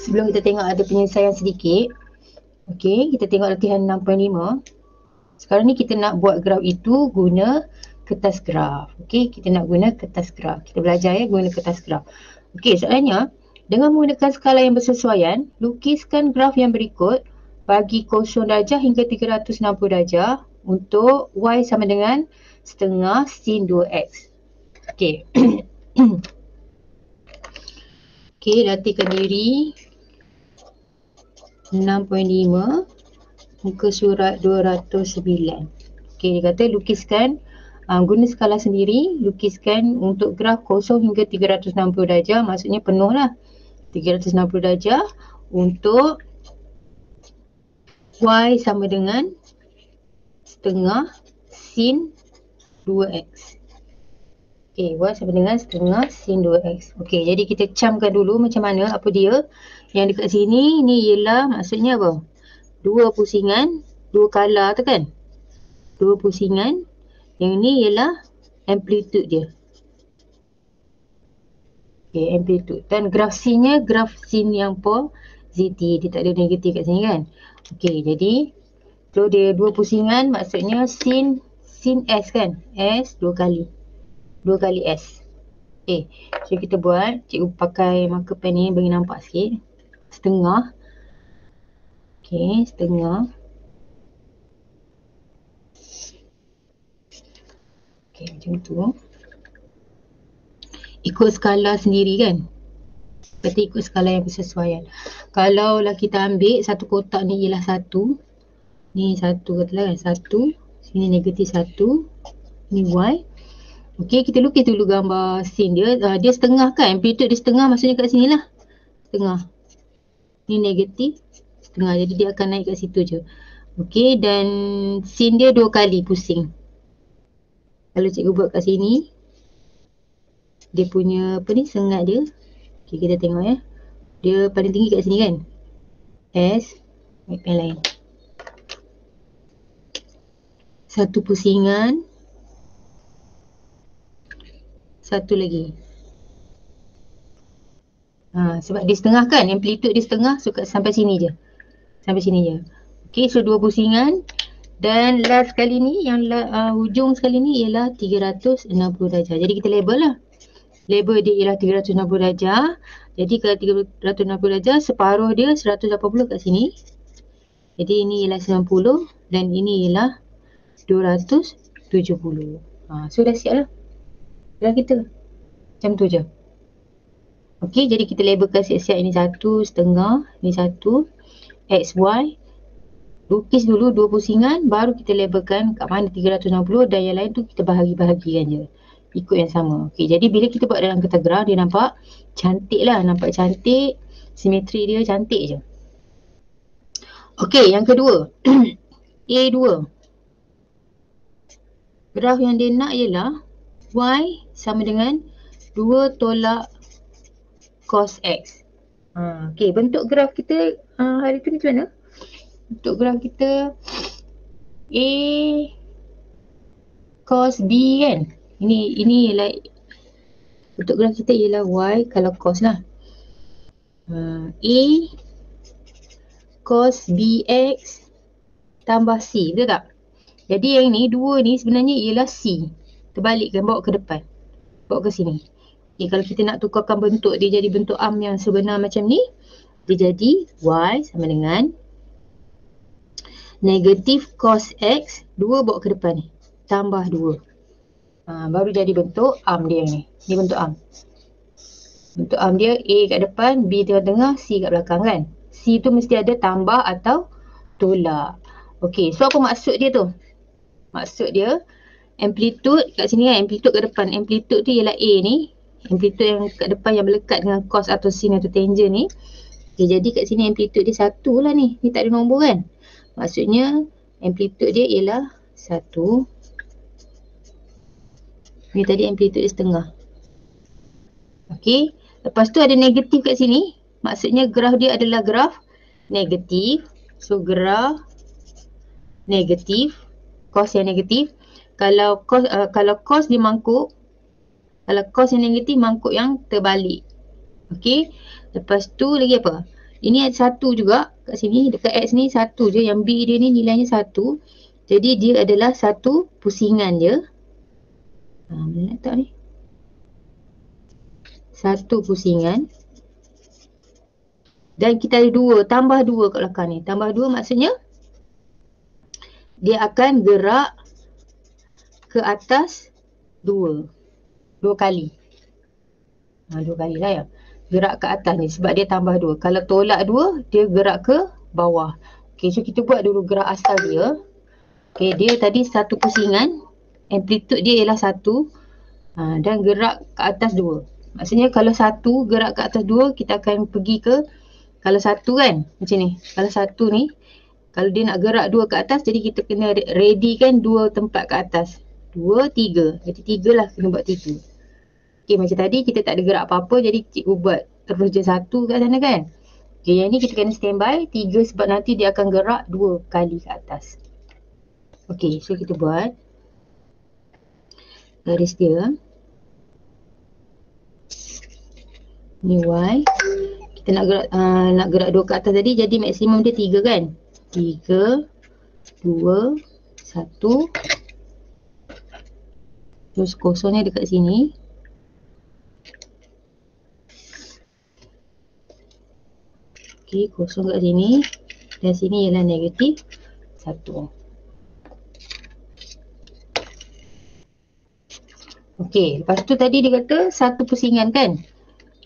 Sebelum kita tengok ada penyelesaian sedikit. Okey, kita tengok latihan 6.5. Sekarang ni kita nak buat graf itu guna kertas graf. Okey, kita nak guna kertas graf. Kita belajar ya guna kertas graf. Okey, soalannya, dengan menggunakan skala yang bersesuaian, lukiskan graf yang berikut bagi 0 darjah hingga 360 darjah untuk Y sama dengan setengah sin 2X. Okey. Okey, latihkan diri. 6.5 muka surat 209. Okey, dia kata lukiskan guna skala sendiri, lukiskan untuk graf 0 hingga 360 darjah, maksudnya penuh lah 360 darjah untuk Y sama dengan setengah sin 2X. Okey, Y sama dengan setengah sin 2X. Okey, jadi kita camkan dulu macam mana, apa dia. Yang dekat sini ni ialah maksudnya apa? Dua pusingan, dua kala tu kan? Dua pusingan. Yang ni ialah amplitude dia. Okey, amplitude. Dan graf sin-nya graf sin yang positif. Dia tak ada negatif kat sini kan? Okey, jadi so dia dua pusingan maksudnya sin S kan? S dua kali. Dua kali S. Okey, so kita buat. Cikgu pakai marker pen ni bagi nampak sikit. Setengah. Okey, setengah. Okey, macam tu. Ikut skala sendiri kan? Berarti ikut skala yang bersesuaian. Kalau lah kita ambil satu kotak ni ialah satu. Ni satu katalah kan? Satu. Sini negatif satu. Ni Y. Okey, kita lukis dulu gambar sin dia. Dia setengah kan? Amplitude dia setengah, maksudnya kat sini lah. Setengah. Ni negatif setengah. Jadi dia akan naik kat situ je. Okey, dan sin dia dua kali pusing. Kalau cikgu buat kat sini, dia punya apa ni, sengat dia. Okey, kita tengok ya. Dia paling tinggi kat sini kan? S. Ambil pen lain. Satu pusingan. Satu lagi. Sebab dia setengah kan? Amplitude dia setengah, so sampai sini je. Sampai sini je. Okey, so dua pusingan. Dan last sekali ni, yang hujung sekali ni ialah 360 darjah. Jadi kita label lah. Label dia ialah 360 darjah. Jadi kalau 360 darjah, separuh dia 180 kat sini. Jadi ini ialah 90 dan ini ialah 270. So dah siap lah. Dah kita. Macam tu je. Okey, jadi kita labelkan siap-siap. Ini satu setengah, ini satu. X, Y. Lukis dulu dua pusingan, baru kita labelkan kat mana 360 dan yang lain tu kita bahagi-bahagikan je. Ikut yang sama. Okey, jadi bila kita buat dalam kertas graf, dia nampak cantik lah. Nampak cantik. Simetri dia cantik je. Okey, yang kedua. A2. Graf yang dia nak ialah Y sama dengan 2 tolak cos X. Okey, bentuk graf kita hari tu macam mana? Bentuk graf kita A cos B kan? Ini ialah bentuk graf kita ialah Y kalau cos lah. A cos BX tambah C, betul tak? Jadi yang ni, dua ni sebenarnya ialah C. Terbalikkan, bawa ke depan. Bawa ke sini. Okay, kalau kita nak tukarkan bentuk dia jadi bentuk arm yang sebenar macam ni, dia jadi Y sama dengan negatif cos X, 2 bawa ke depan ni. Tambah 2. Baru jadi bentuk arm dia ni. Ni bentuk arm. Bentuk arm dia A kat depan, B tengah-tengah, C kat belakang kan. C tu mesti ada tambah atau tolak. Okey, so apa maksud dia tu? Maksud dia, amplitude kat sini kan, amplitude kat depan. Amplitude tu ialah A ni. Amplitude yang kat depan yang melekat dengan cos atau sin atau tangent ni. Okay, jadi kat sini amplitude dia 1 lah ni. Ni tak ada nombor kan. Maksudnya amplitude dia ialah 1. Ni tadi amplitude dia setengah. Okey. Lepas tu ada negatif kat sini. Maksudnya graf dia adalah graf negatif. So graf negatif. Cos yang negatif. Kalau cos dia mangkuk. Kalau cos yang negatif mangkuk yang terbalik. Okey. Lepas tu lagi apa? Ini ada satu juga kat sini, dekat X ni satu je. Yang B dia ni nilainya satu. Jadi dia adalah satu pusingan je. Mana nak letak ni? Satu pusingan. Dan kita ada dua, tambah dua kat belakang ni. Tambah dua maksudnya dia akan gerak ke atas dua. Dua kali. Dua kali lah ya. Gerak ke atas ni sebab dia tambah dua. Kalau tolak dua, dia gerak ke bawah. Okay, so kita buat dulu gerak asal dia. Okay, dia tadi satu pusingan. Amplitude dia ialah satu. Dan gerak ke atas dua. Maksudnya kalau satu gerak ke atas dua, kita akan pergi ke, kalau satu kan, macam ni. Kalau satu ni, kalau dia nak gerak dua ke atas, jadi kita kena ready kan dua tempat ke atas. Dua, tiga. Jadi tiga lah kena buat tiga. Okay, macam tadi kita tak ada gerak apa-apa, jadi cikgu buat terus je satu kat sana kan. Okay, yang ni kita kena standby tiga sebab nanti dia akan gerak dua kali ke atas. Okay, so kita buat garis dia. Ni Y. Kita nak gerak dua ke atas tadi, jadi maksimum dia 3 kan. 3, 2, 1. Terus kosongnya dekat sini. Okey, kosong kat sini. Dan sini ialah negatif 1. Okey, lepas tu tadi dia kata satu pusingan kan.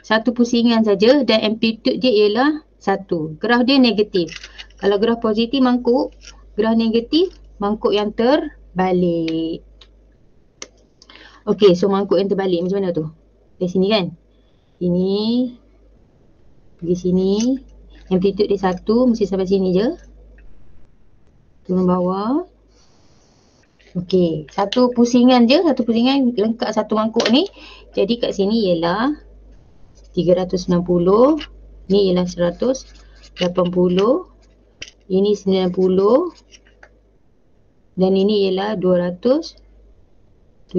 Satu pusingan saja dan amplitude dia ialah 1. Graf dia negatif. Kalau graf positif mangkuk, graf negatif mangkuk yang terbalik. Okey, so mangkuk yang terbalik macam mana tu? Dari sini kan? Ini pergi sini. Amplitude dia 1, mesti sampai sini je. Turun bawah. Okey, satu pusingan je, satu pusingan lengkap satu mangkuk ni. Jadi kat sini ialah 360, ni ialah 180, ini 90 dan ini ialah 270.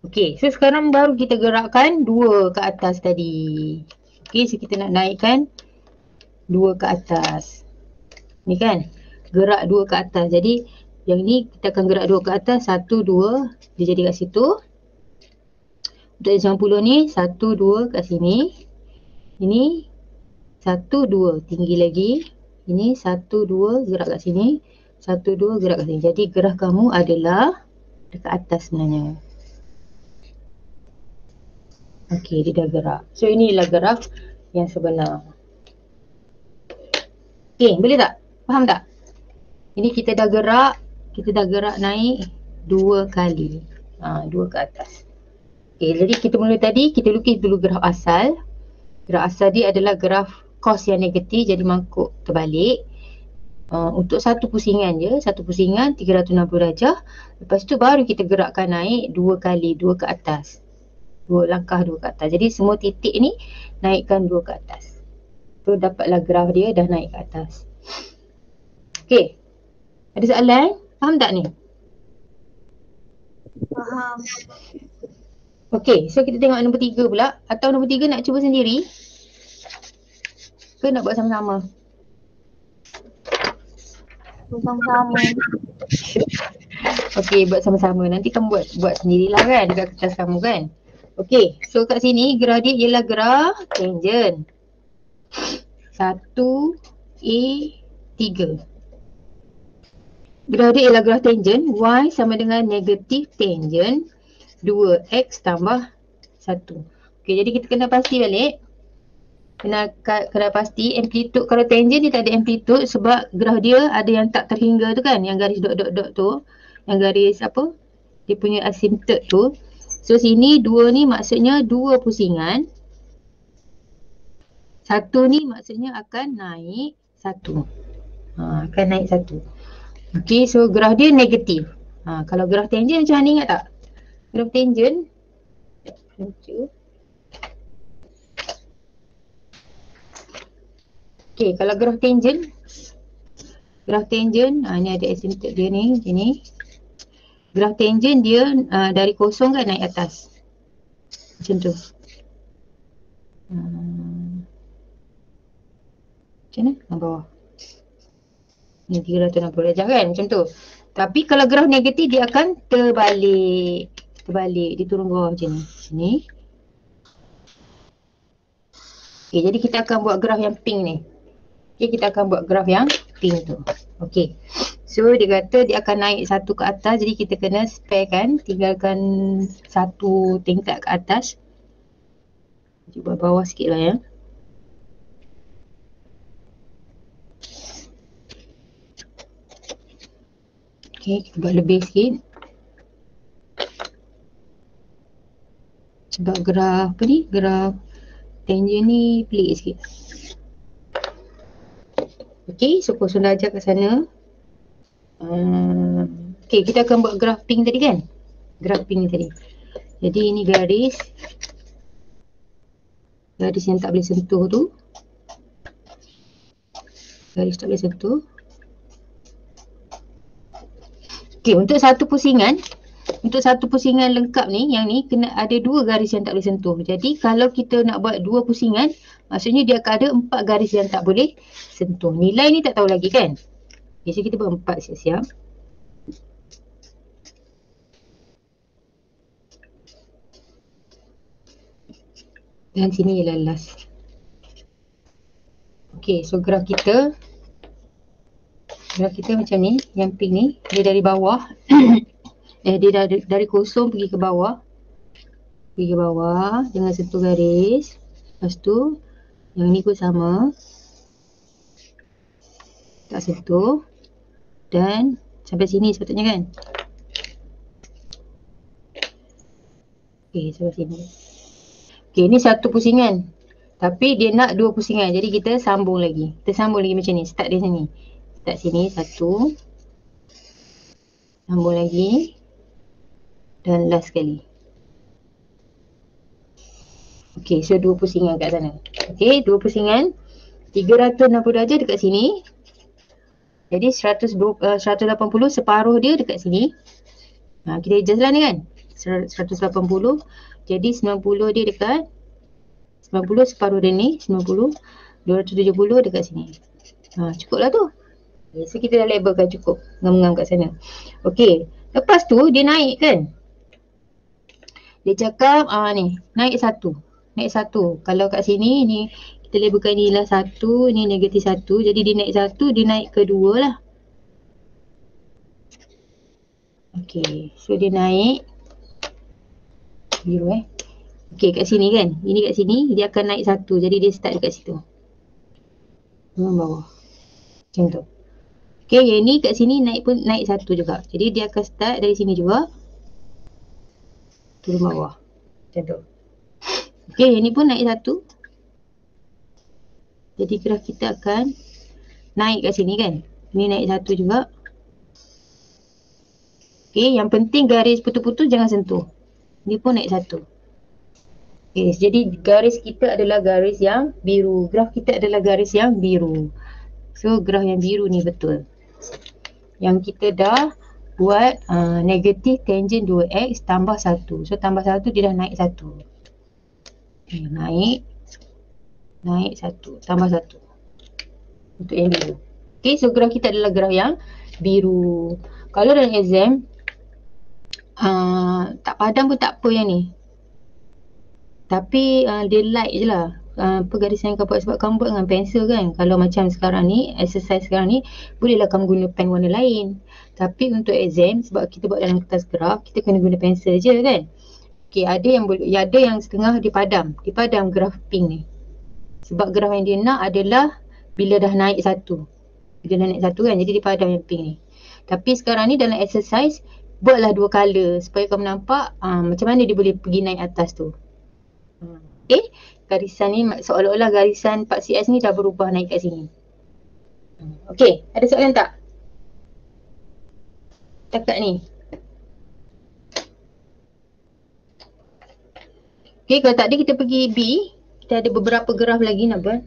Okey, so sekarang baru kita gerakkan dua ke atas tadi. Okey, so kita nak naikkan dua ke atas. Ni kan, gerak dua ke atas. Jadi yang ni kita akan gerak dua ke atas, 1, 2, dia jadi kat situ. Untuk 90 ni 1, 2 kat sini. Ini 1, 2 tinggi lagi. Ini 1, 2 gerak kat sini. 1, 2 gerak kat sini. Jadi graf kamu adalah dekat atas sebenarnya. Okey, dia dah gerak. So inilah graf yang sebenar. Okey, boleh tak? Faham tak? Ini kita dah gerak naik dua kali. Dua ke atas. Okay, jadi kita mula tadi, kita lukis dulu graf asal. Graf asal dia adalah graf cos yang negatif, jadi mangkuk terbalik. Untuk satu pusingan je, satu pusingan 360 darjah. Lepas tu baru kita gerakkan naik dua kali, dua ke atas. Dua langkah, dua ke atas. Jadi semua titik ni naikkan dua ke atas. Tu dapatlah graf dia dah naik ke atas. Okay, ada soalan? Faham tak ni? Faham. Okey, so kita tengok nombor 3 pula. Atau nombor 3 nak cuba sendiri? Ke nak buat sama-sama? Sama-sama. Okey, buat sama-sama. Nanti kamu buat sendirilah kan dekat kertas kamu kan. Okey, so kat sini graf dia ialah graf tangent. 1A3. Graf dia ialah graf tangent. Y sama dengan negatif tangent 2x tambah 1. Okey, jadi kita kena pasti balik. Kena pasti amplitude. Kalau tangent dia tak ada amplitude sebab graf dia ada yang tak terhingga tu kan, yang garis dot tu, yang garis apa, dia punya asymptote tu. So sini 2 ni maksudnya 2 pusingan. 1 ni maksudnya akan naik 1. Akan naik 1. Okey, so graf dia negatif. Kalau graf tangent macam mana, ingat tak? Graf tangent. Okey, kalau graf tangent ni ada asymptote dia ni, sini. Graf tangent dia dari kosong kan naik atas. Macam tu. Macam mana? Bawah. Ni 360 darjah kan, macam tu. Tapi kalau graf negatif dia akan terbalik. Dia turun bawah macam ni. Ni. Okay, jadi kita akan buat graf yang pink ni. Okay, kita akan buat graf yang pink tu. Okay. So dia kata dia akan naik satu ke atas, jadi kita kena spare kan, tinggalkan satu tingkat ke atas. Cuba bawah sikit lah ya. Okay, kita buat lebih sikit. Sebab graf apa ni, graf tangent ni pelik sikit. Okay, so 0 darjah kat sana. Okay, kita akan buat graf pink tadi kan. Graf pink ni tadi. Jadi ini garis yang tak boleh sentuh tu. Garis tak boleh sentuh. Okay, untuk satu pusingan lengkap ni, yang ni kena ada 2 garis yang tak boleh sentuh. Jadi kalau kita nak buat 2 pusingan, maksudnya dia akan ada 4 garis yang tak boleh sentuh. Nilai ni tak tahu lagi kan. Okay, so kita buat 4 siap-siap. Dan sini ialah last. Okay, so graf kita macam ni, yang pink ni, dia dari bawah. Dia dari kosong pergi ke bawah. Dengan sentuh garis. Lepas tu yang ni pun sama. Tak sentuh. Dan sampai sini sepatutnya kan. Okay, sampai sini. Okay, ni satu pusingan. Tapi dia nak 2 pusingan. Jadi kita sambung lagi. Macam ni. Start dari sini. Start sini, 1. Sambung lagi. Dan last sekali. Okay, so 2 pusingan kat sana. Okay, 2 pusingan. 360 darjah dekat sini. Jadi 180, separuh dia dekat sini. Kita adjust lah ni kan. 180. Jadi 90 dia dekat 90, separuh dia ni 90. 270 dekat sini. Cukup lah tu. Okay, so kita dah labelkan cukup. Ngam-ngam kat sana. Okay, lepas tu dia naik kan. Dia cakap ni naik 1. Kalau kat sini ni kita labelkan ni lah 1, ni negatif 1. Jadi dia naik 1, dia naik ke 2 lah. Okay, so dia naik biru Okay, kat sini kan. Ini kat sini dia akan naik 1. Jadi dia start dekat situ. Bawah. Macam tu. Okay, yang ni kat sini naik 1 juga. Jadi dia akan start dari sini juga. Turun bawah. Macam tu. Okay, yang ni pun naik 1. Jadi graf kita akan naik kat sini kan. Ini naik 1 juga. Okay, yang penting garis putus-putus jangan sentuh. Ini pun naik 1. Okay, jadi garis kita adalah garis yang biru. Graf kita adalah garis yang biru. So, graf yang biru ni betul. Yang kita dah buat negatif tangent 2x tambah 1. So, tambah 1 dia dah naik 1. Okay, naik 1. Tambah 1. Untuk yang biru. Okay, so graf kita adalah graf yang biru. Kalau dalam exam, tak padam pun tak apa yang ni. Tapi dia light je lah. Garisan yang kau buat, sebab kamu buat dengan pensel kan. Kalau macam sekarang ni, exercise sekarang ni, bolehlah kamu guna pen warna lain. Tapi untuk exam, sebab kita buat dalam kertas graf, kita kena guna pensel je kan. Okay, ada yang setengah dipadam graf pink ni. Sebab graf yang dia nak adalah bila dah naik 1. Bila dah naik 1 kan, jadi dipadam yang pink ni. Tapi sekarang ni dalam exercise, buatlah 2 color supaya kamu nampak macam mana dia boleh pergi naik atas tu. Okay, garisan ni seolah-olah garisan 4CS ni dah berubah naik kat sini. Okay, ada soalan tak? Takat ni. Okay, kalau tak ada kita pergi B. Kita ada beberapa graf lagi nak buat.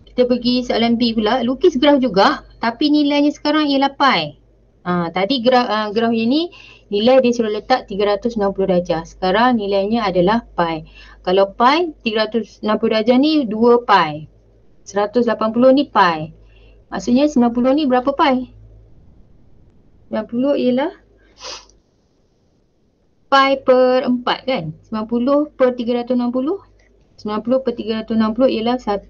Kita pergi soalan B pula. Lukis graf juga, tapi nilainya sekarang ialah pi. Tadi graf ini nilai dia suruh letak 360 darjah. Sekarang nilainya adalah pi. Kalau pi 360 darjah ni 2 pi. 180 ni pi. Maksudnya 90 ni berapa pi? 90 ialah pi per 4 kan? 90 per 360. 90 per 360 ialah 1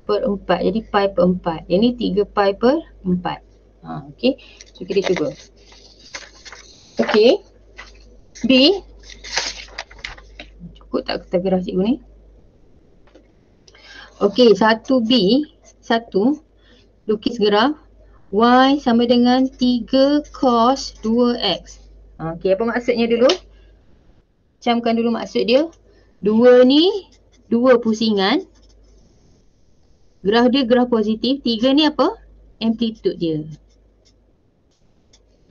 per 4. Jadi pi per 4. Yang ni 3 pi per 4. Okey. So kita cuba. Okey. B. Cukup tak kita graf cikgu ni? Okey, 1B. 1. Lukis graf. Y sama dengan 3 cos 2x. Okey, apa maksudnya dulu? Camkan dulu maksud dia. 2 ni 2 pusingan. Graf dia graf positif. 3 ni apa? Amplitude dia.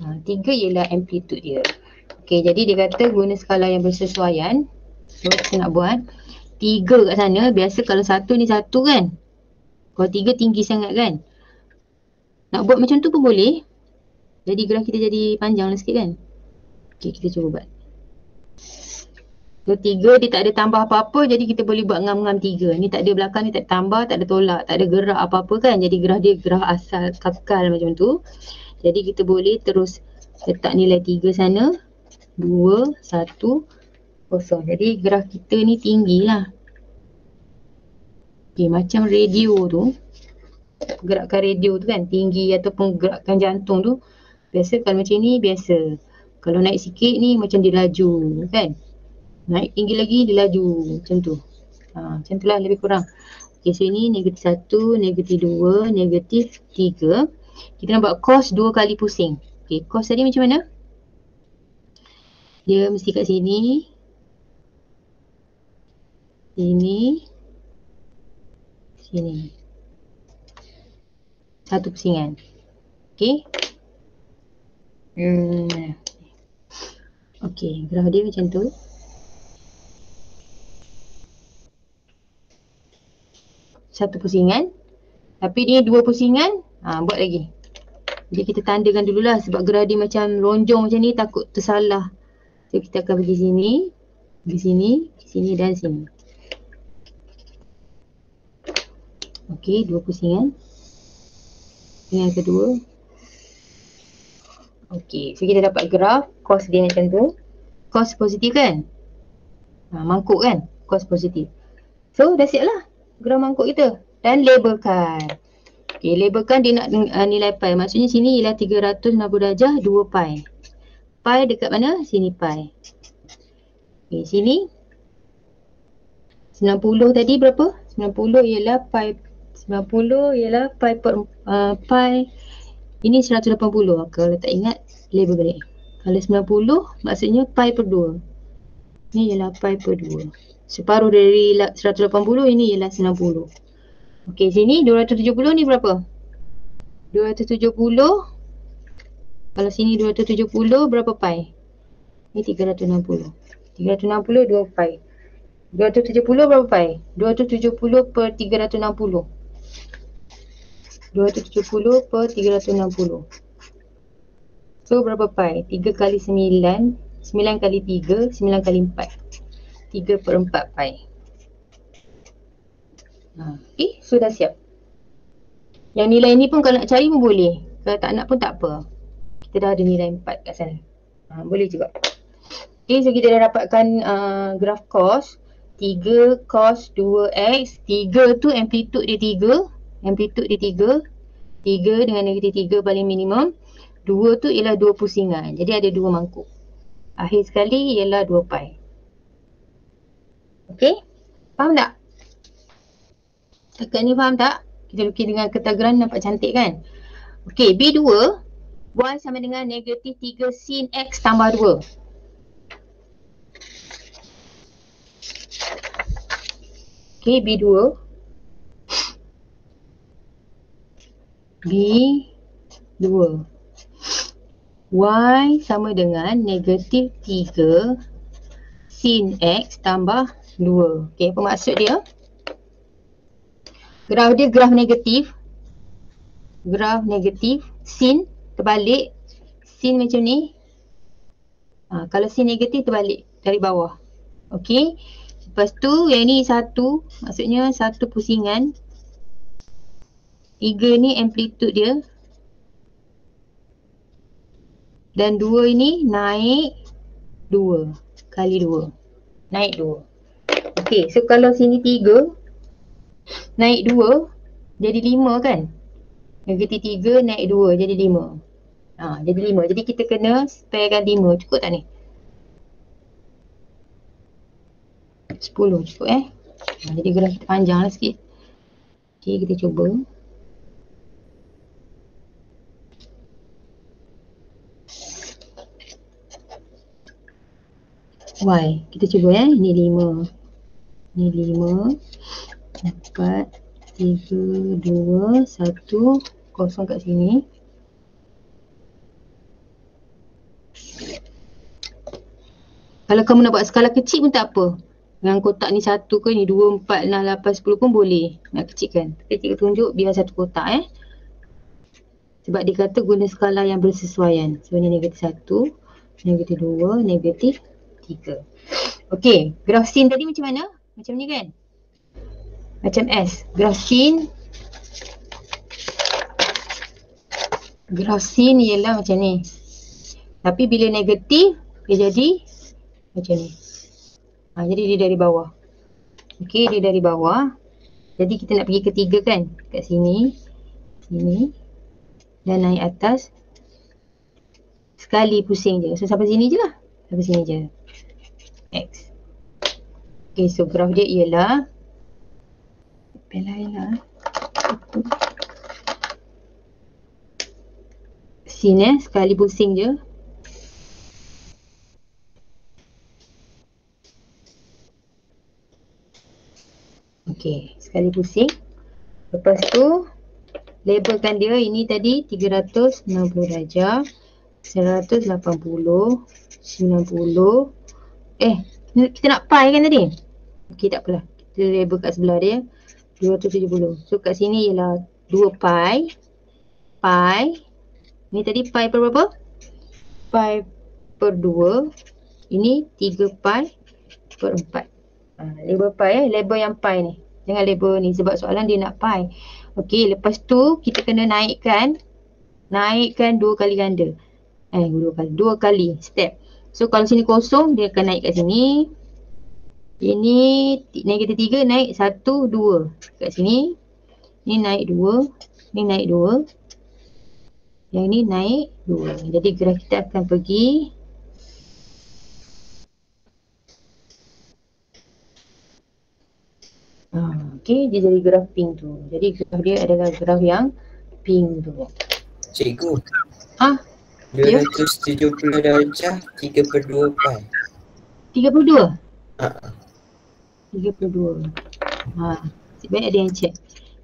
3 ialah amplitude dia. Okey, jadi dia kata guna skala yang bersesuaian. So, kita nak buat 3 kat sana. Biasa kalau 1 ni 1 kan? Kalau 3 tinggi sangat kan? Nak buat macam tu pun boleh. Jadi graf kita jadi panjang lah sikit kan? Okey, kita cuba buat. So 3 dia tak ada tambah apa-apa, jadi kita boleh buat ngam-ngam 3. Ni tak ada belakang, ni tak tambah, tak ada tolak, tak ada gerak apa-apa kan. Jadi graf dia graf asal kekal macam tu. Jadi kita boleh terus letak nilai 3 sana. 2, 1, 0. Jadi graf kita ni tinggi lah. Okay, macam radio tu. Gerakan radio tu kan, tinggi ataupun gerakan jantung tu. Biasa kalau macam ni, biasa. Kalau naik sikit ni macam dia laju kan. Naik tinggi lagi dia laju. Macam tu. Macam tu lah lebih kurang. Okay, so ini negatif 1, negatif 2, negatif 3. Kita nak buat cos 2 kali pusing. Okay, cos tadi macam mana? Dia mesti kat sini. Sini. Sini. Satu pusingan. Okay. Okay, graf dia macam tu. Satu pusingan. Tapi ni dua pusingan. Buat lagi. Jadi kita tandakan dululah sebab graf dia macam lonjong macam ni takut tersalah. So kita akan pergi sini. Pergi sini. Sini dan sini. Okey, dua pusingan. Yang kedua. Okey, so kita dapat graf cos dia macam tu. Cos positif kan? Mangkuk kan? Cos positif. So dah siap lah graf mangkuk kita. Dan labelkan. Okey, labelkan dia nak nilai pi. Maksudnya sini ialah 360 darjah 2 pi. Pi dekat mana? Sini pi. Okey, sini 90 tadi berapa? 90 ialah pi. 90 ialah pi per pi. Ini 180. Kalau tak ingat, label balik. Kalau 90 maksudnya pi per 2. Ini ialah pi per 2. Separuh dari 180 ini ialah 90. Okey, sini 270 ni berapa? 270. Kalau sini 270 berapa pi? Ini 360. 360 2 pi. 270 berapa pi? 270 per 360. 270 per 360. So berapa pi? 3 kali 9. 9 kali 3. 9 kali 4. 3 per 4 pi. Okay, so dah siap. Yang nilai ni pun kalau nak cari pun boleh. Kalau tak nak pun tak apa. Kita dah ada nilai 4 kat sana. Boleh juga. Okay, so kita dah dapatkan graf cos. 3 cos 2x. 3 tu amplitude dia 3. Amplitude dia 3. 3 dengan negatif 3 paling minimum. 2 tu ialah 2 pusingan. Jadi ada 2 mangkuk. Akhir sekali ialah 2 pi. Okay, faham tak? Setakat ni faham tak? Kita lukis dengan kertas geran nampak cantik kan? Okey, B2. Y sama dengan negatif 3 sin X tambah 2. Okey, B2. B2. Y sama dengan negatif 3 sin X tambah 2. Okey, apa maksud dia? Graf dia graf negatif. Graf negatif. Sin terbalik. Sin macam ni. Kalau sin negatif terbalik dari bawah. Okey. Lepas tu yang ni 1. Maksudnya 1 pusingan. 3 ni amplitude dia. Dan 2 ini naik 2 kali 2. Naik 2. Okey, so kalau sini 3 naik 2 jadi 5 kan? Negatif 3 naik 2 jadi 5. Jadi 5. Jadi kita kena sparekan 5. Cukup tak ni? 10 cukup jadi graf kita panjang lah sikit. Okey, kita cuba. Y. Kita cuba Ni 5. Ni 5. 4, 3, 2, 1. Kosong kat sini. Kalau kamu nak buat skala kecil pun tak apa. Dengan kotak ni 1 ke ni 2, 4, 6, 8, 10 pun boleh. Nak kecilkan. Tapi cikgu tunjuk biar satu kotak Sebab dia kata guna skala yang bersesuaian. So ni negatif 1, negatif 2, negatif 3. Okey, graf sin tadi macam mana? Macam ni kan? Macam S. Graf sin ialah macam ni. Tapi bila negatif, dia jadi macam ni. Jadi dia dari bawah. Okey, dia dari bawah. Jadi kita nak pergi ke 3 kan? Kat sini. Sini. Dan naik atas. Sekali pusing je. So sampai sini je lah. Sampai sini je. X. Okey, so graf dia ialah pen lain lah. Sin sekali pusing je. Okey, sekali pusing. Lepas tu labelkan dia. Ini tadi 360 darjah, 180, 90. Kita nak pi kan tadi? Okey, tak apalah. Kita label kat sebelah dia 270. So kat sini ialah 2 pi. Pi. Ni tadi pi per berapa? Pi per 2. Ini 3 pi per 4. Label pi label yang pi ni. Jangan label ni sebab soalan dia nak pi. Okey, lepas tu kita kena naikkan 2 kali ganda. 2 kali step. So kalau sini kosong, dia akan naik kat sini. Ini negatif 3 naik 1, 2. Kat sini. Ni naik 2. Ni naik 2. Yang ni naik 2. Jadi graf kita akan pergi. Okey, dia jadi graf pink tu. Jadi graf dia adalah graf yang pink tu. Cikgu. 270 Ya? darjah 3/2 pi. 32? 32. Sebenarnya ada yang check.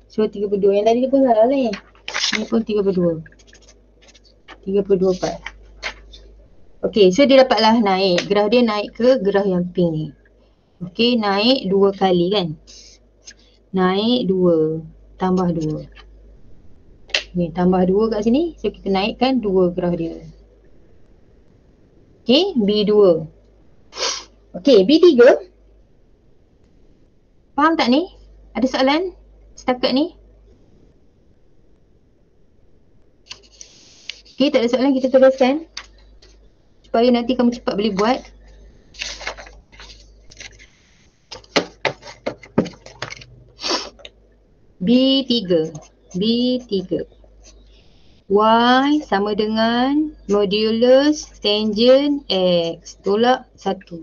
So 32. Yang tadi pun salah ni. Ni pun 32. 32 pi. Okey, so dia dapatlah naik. Graf dia naik ke graf yang pink ni. Okey, naik 2 kali kan? Naik 2. Tambah 2. Ni tambah 2 kat sini. So kita naikkan 2 graf dia. Okey, B2. Okey, B3. Faham tak ni? Ada soalan setakat ni? Okey, tak ada soalan, kita teruskan. Supaya nanti kamu cepat boleh buat. B3. Y sama dengan modulus tangent X tolak 1.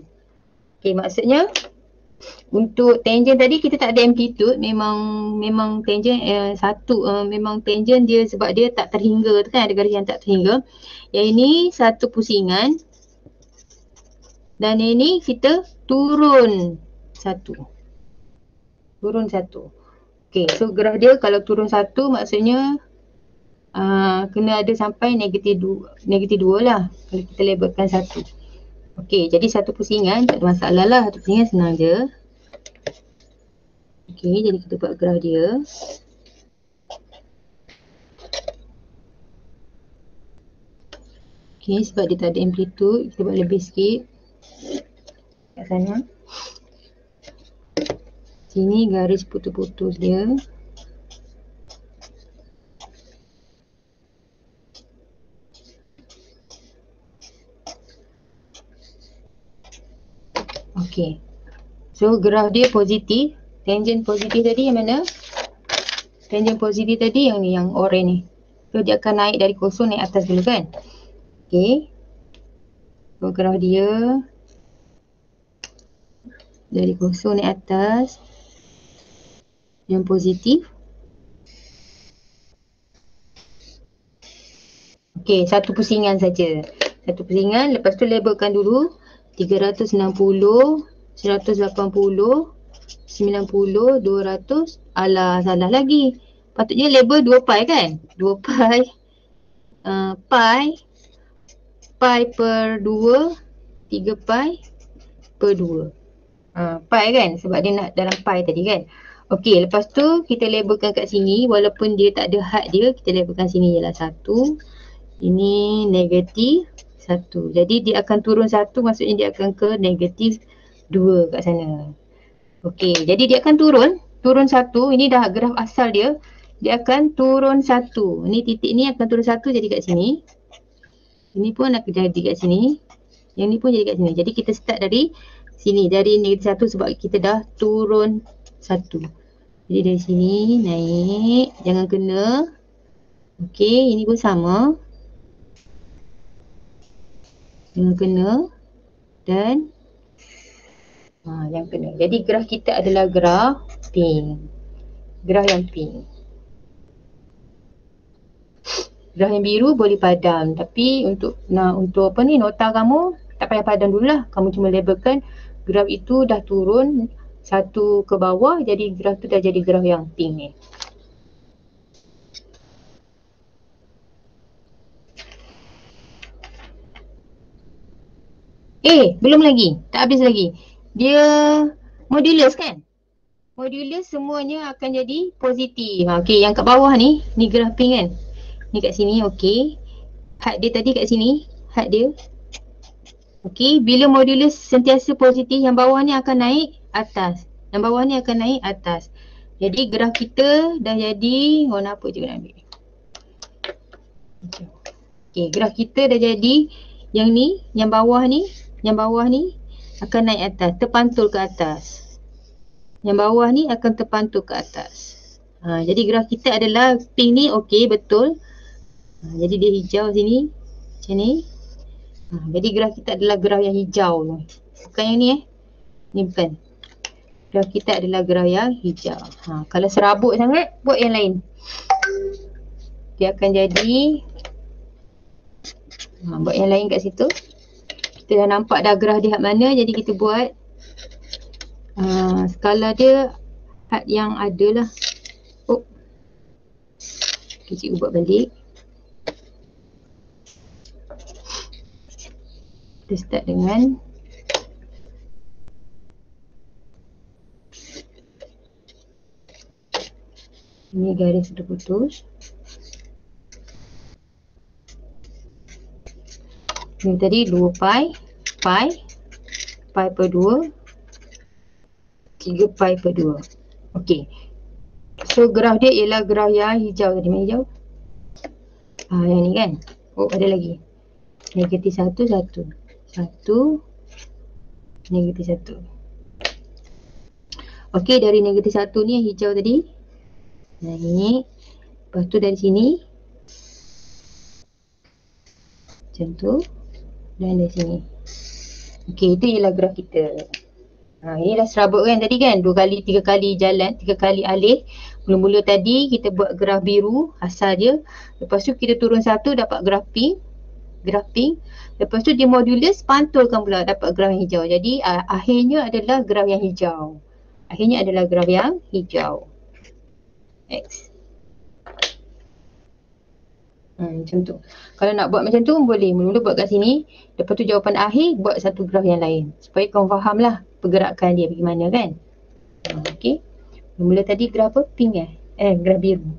Okey, maksudnya untuk tangent tadi kita tak ada amplitude. Memang tangent memang tangent dia sebab dia tak terhingga tu kan, ada garis yang tak terhingga. Yang ini satu pusingan. Dan ini kita turun 1. Turun 1. Okey, so graf dia kalau turun 1 maksudnya kena ada sampai negatif 2 lah kalau kita labelkan 1. Okey, jadi satu pusingan tak ada masalah lah. Satu pusingan senang je. Okey, jadi kita buat graf dia. Okey, sebab dia tak ada amplitude, kita buat lebih sikit kat sana. Sini garis putus-putus dia. Okey. So graf dia positif. Tangent positif tadi yang mana? Tangent positif tadi yang ni, yang orange ni. So dia akan naik dari kosong naik atas dulu kan. Okey. So graf dia dari kosong naik atas. Yang positif. Okey, satu pusingan saja. Satu pusingan, lepas tu labelkan dulu 360, 180, 90, 200. Alah, salah lagi. Patutnya label 2 pi kan? 2 pi pi per 2, 3 pi per 2. Pi kan? Sebab dia nak dalam pi tadi kan? Okey, lepas tu kita labelkan kat sini, walaupun dia tak ada had dia, kita labelkan sini ialah 1. Ini negatif 1. Jadi dia akan turun 1, maksudnya dia akan ke negatif 2 kat sana. Okey, jadi dia akan turun 1. Ini dah graf asal dia. Dia akan turun 1. Ini titik ni akan turun 1 jadi kat sini. Ini pun akan jadi kat sini. Yang ni pun jadi kat sini. Jadi kita start dari sini, dari negatif 1 sebab kita dah turun 1. Jadi dari sini naik, jangan kena. Okey, ini pun sama. Jangan kena. Dan yang kena. Jadi graf kita adalah graf pink. Graf yang pink. Graf yang biru boleh padam, tapi untuk apa ni, nota kamu tak payah padam dululah. Kamu cuma labelkan graf itu dah turun 1 ke bawah, jadi graf tu dah jadi graf yang pink ni. Belum lagi. Tak habis lagi. Dia modulus kan? Modulus semuanya akan jadi positif. Okey, yang kat bawah ni graf pink kan? Ni kat sini, okey. Had dia tadi kat sini, had dia. Okey, bila modulus sentiasa positif, yang bawah ni akan naik atas. Yang bawah ni akan naik atas. Jadi graf kita dah jadi, warna apa je nak ambil. Okey, graf kita dah jadi yang ni, yang bawah ni akan naik atas, terpantul ke atas. Yang bawah ni akan terpantul ke atas. Jadi graf kita adalah pink ni, okey, betul. Jadi dia hijau sini, macam ni. Jadi graf kita adalah graf yang hijau tu. Bukan yang ni Ni bukan. Graf kita adalah graf yang hijau. Kalau serabut sangat, buat yang lain. Dia akan jadi buat yang lain kat situ. Kita dah nampak dah graf dia had mana, jadi kita buat skala dia had yang ada lah. Cikgu buat balik. Kita start dengan ini garis sudah putus. Ini tadi 2 pi per 2, 3 pi per 2. Okey. So graf dia ialah graf yang hijau tadi, mana hijau? Yang ni kan? Ada lagi. Negatif 1, 1. 1, negatif 1. Okey, dari negatif 1 ni yang hijau tadi naik. Lepas tu dari sini macam tu. Dan dari sini. Okey, itu ialah graf kita. Ini dah serabut kan tadi kan? 2 kali, 3 kali jalan, 3 kali alih. Mula-mula tadi kita buat graf biru asal dia. Lepas tu kita turun 1 dapat graf pink. Lepas tu dia modulus pantulkan pula dapat graf yang hijau. Jadi akhirnya adalah graf yang hijau. X. Macam tu. Kalau nak buat macam tu boleh. Mula-mula buat kat sini. Lepas tu jawapan akhir buat satu graf yang lain. Supaya kamu faham lah pergerakan dia bagaimana kan. Okey. Mula tadi graf apa? Pink graf biru.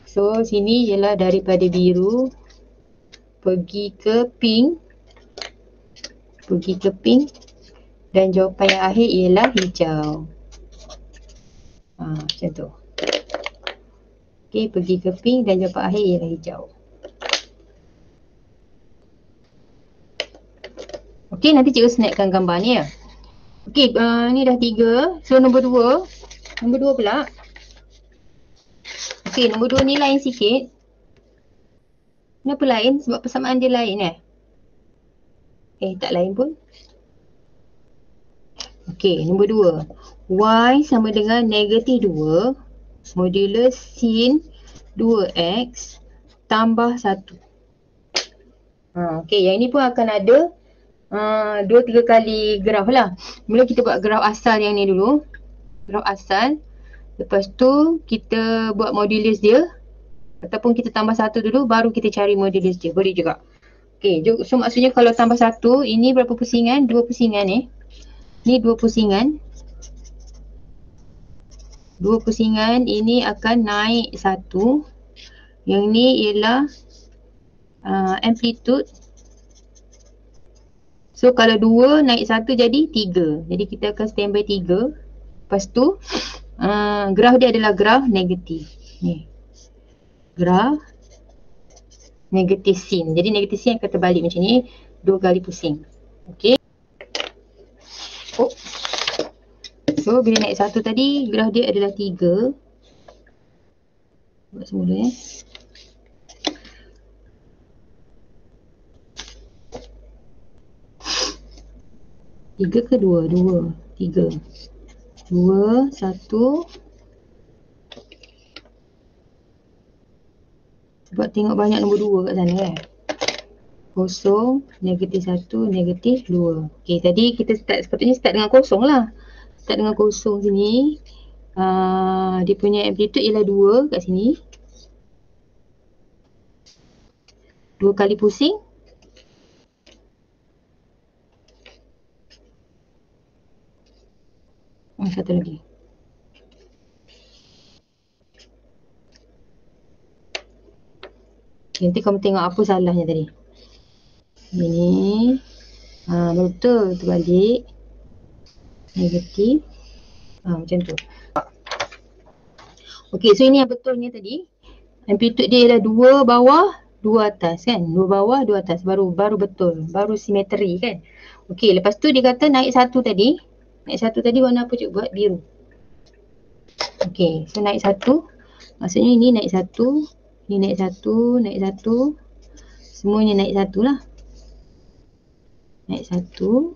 So sini ialah daripada biru pergi ke pink. Dan jawapan yang akhir ialah hijau. Macam tu. Okey, pergi ke pink dan jawapan akhir ialah hijau. Okey, nanti cikgu snapkan gambar ni ya. Okey, ni dah 3. So nombor 2. Nombor 2 pula. Okey, nombor 2 ni lain sikit. Kenapa lain? Sebab persamaan dia lain tak lain pun. Okey, nombor 2. Y sama dengan negatif 2 modulus sin 2x tambah 1. Okey, yang ini pun akan ada 2-3 kali graf lah. Mula kita buat graf asal yang ni dulu. Graf asal. Lepas tu kita buat modulus dia. Ataupun kita tambah 1 dulu baru kita cari modulus dia. Boleh juga. Okey, so maksudnya kalau tambah 1, ini berapa pusingan? 2 pusingan ni. Ni 2 pusingan. 2 pusingan ini akan naik 1. Yang ni ialah amplitude. So kalau 2 naik 1 jadi 3. Jadi kita akan standby 3. Lepas tu graf dia adalah graf negatif. Ni. Graf negatif sin. Jadi negatif sin akan terbalik macam ni. 2 kali pusing. Okey. So bila naik 1 tadi graf dia adalah 3. Buat semula 3 ke 2? 2, 3. 2, 1. Sebab tengok banyak nombor 2 kat sana Kosong, negatif 1, negatif 2. Okey, tadi kita sepatutnya start dengan kosong lah. Start dengan kosong sini. Dia punya amplitude ialah 2 kat sini. 2 kali pusing. Satu lagi. Nanti kamu tengok apa salahnya tadi. Ini betul terbalik. Negatif. Macam tu. Okey, so ini yang betulnya tadi. Amplitude dia ialah 2 bawah, 2 atas kan. 2 bawah, 2 atas. Baru betul. Baru simetri kan. Okey, lepas tu dia kata naik 1 tadi. Naik 1 tadi warna apa cik buat? Biru. Okey, so naik 1. Maksudnya ini naik 1. Ini naik 1, naik 1. Semuanya naik 1 lah. Naik 1.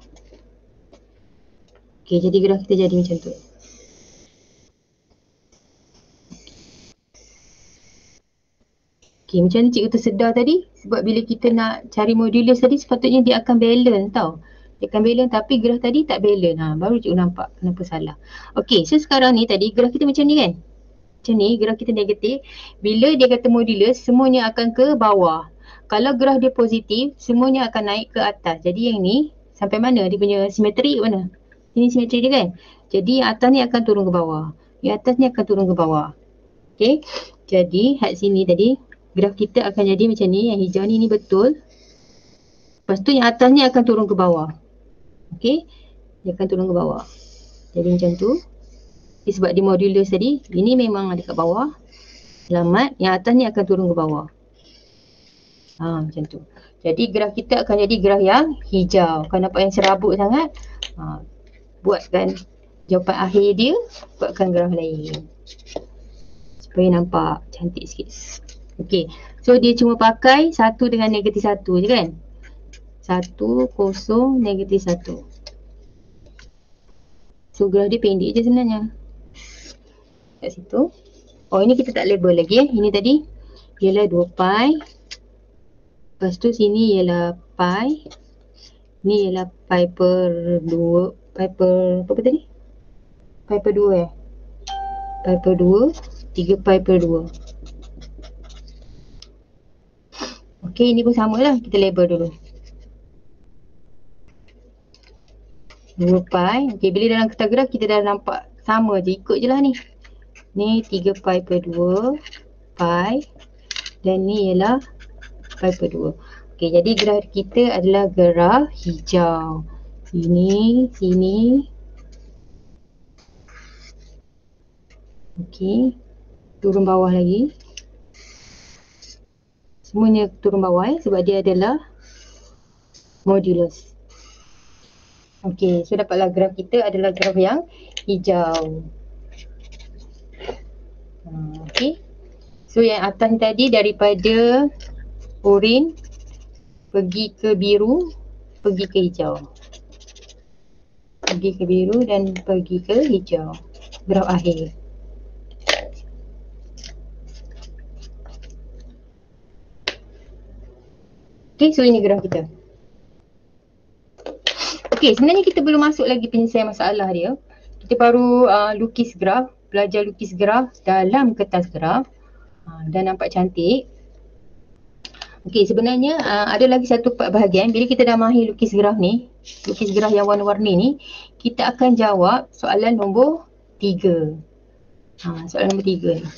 Okey, jadi graf kita jadi macam tu. Okey, macam mana cikgu tersedar tadi? Sebab bila kita nak cari modulus tadi sepatutnya dia akan balance tau. Dia akan balance tapi graf tadi tak balance. Baru cikgu nampak kenapa salah. Okey, so sekarang ni tadi graf kita macam ni kan? Macam ni, graf kita negatif. Bila dia kata modulus, semuanya akan ke bawah. Kalau graf dia positif, semuanya akan naik ke atas. Jadi yang ni sampai mana? Dia punya simetri ke mana? Ini simetri dia kan? Jadi yang atas ni akan turun ke bawah. Yang atas ni akan turun ke bawah. Okey. Jadi had sini tadi graf kita akan jadi macam ni. Yang hijau ni betul. Lepas tu yang atas ni akan turun ke bawah. Okey. Dia akan turun ke bawah. Jadi macam tu. Sebab dia modulus tadi, ini memang ada kat bawah. Selamat. Yang atas ni akan turun ke bawah. Macam tu. Jadi graf kita akan jadi graf yang hijau. Kalau nampak yang serabut sangat, buatkan jawapan akhir dia, buatkan graf lain. Supaya nampak cantik sikit. Okey. So dia cuma pakai 1 dengan negatif 1 je kan? 1, 0, negatif 1. So graf dia pendek je sebenarnya. Kat situ. Oh, ini kita tak label lagi Ini tadi ialah 2 pi. Lepas tu sini ialah pi. Ni ialah pi per 2. Pi per apa tadi? Pi per 2 Pi per 2. 3 pi per 2. Okey, ini pun sama lah. Kita label dulu. 2 pi. Okey, bila dalam kertas graf kita dah nampak sama je. Ikut je lah ni. Ni 3 pi per 2 pi. Dan ni ialah pi per 2. Okey, jadi graf kita adalah graf hijau. Sini, sini. Okey. Turun bawah lagi. Semuanya turun bawah sebab dia adalah modulus. Okey, so dapatlah graf kita adalah graf yang hijau. Okey. So yang atas tadi daripada oren pergi ke biru, pergi ke hijau. Pergi ke biru dan pergi ke hijau. Graf akhir. Okey, so ini graf kita. Okey, sebenarnya kita belum masuk lagi penyelesaian masalah dia. Kita baru lukis graf, belajar lukis graf dalam kertas graf. Dan nampak cantik. Okey, sebenarnya ada lagi satu part bahagian. Bila kita dah mahir lukis graf ni, lukis graf yang warna-warni ni, kita akan jawab soalan nombor 3. Soalan nombor 3 ni.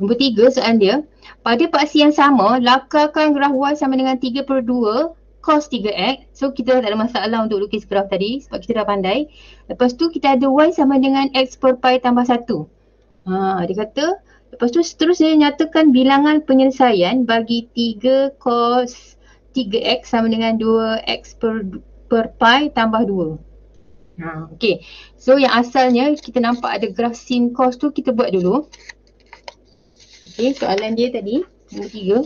Nombor 3 soalan dia, pada paksi yang sama, lakarkan graf Y sama dengan 3/2 cos 3x. So kita dah tak ada masalah untuk lukis graf tadi sebab kita dah pandai. Lepas tu kita ada Y sama dengan x per pi tambah 1. Dia kata, lepas tu seterusnya nyatakan bilangan penyelesaian bagi 3 cos 3x sama dengan 2x per pi tambah 2. Okey. So yang asalnya kita nampak ada graf sin cos tu, kita buat dulu. Okey, soalan dia tadi nombor 3.